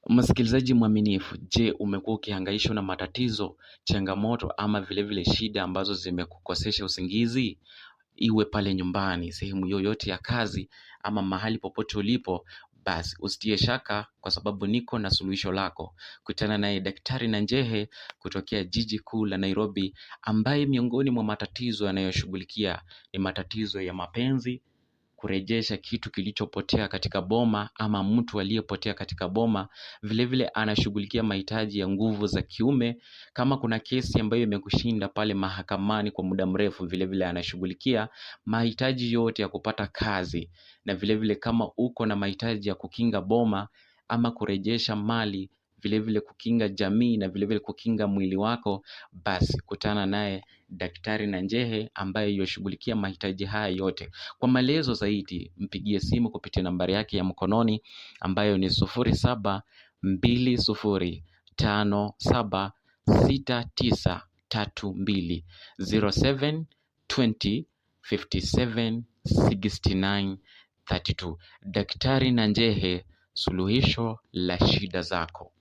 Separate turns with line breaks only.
Msikilizaji mwaminifu, je, umekuwa ukihangaishwa na matatizo, changamoto ama vile shida ambazo zimekukosesha usingizi? Iwe pale nyumbani, sehemu yoyote ya kazi ama mahali popote ulipo, basi usitie shaka kwa sababu niko na suluhisho lako. Kutana naye Daktari Nanjehe kutokea jiji kuu la Nairobi, ambaye miongoni mwa matatizo anayoshughulikia ni matatizo ya mapenzi, kurejesha kitu kilichopotea katika boma ama mtu aliyepotea katika boma. Vile anashughulikia mahitaji ya nguvu za kiume. Kama kuna kesi ambayo imekushinda pale mahakamani kwa muda mrefu, vile anashughulikia mahitaji yote ya kupata kazi. Na vile kama uko na mahitaji ya kukinga boma ama kurejesha mali, vile kukinga jamii na vile kukinga mwili wako, basi kutana naye Daktari Nanjehe ambaye yoshughulikia mahitaji haya yote. Kwa maelezo zaidi mpigie simu kupitia nambari yake ya mkononi ambayo ni 0720576932 0720576932. Daktari Nanjehe, suluhisho la shida zako.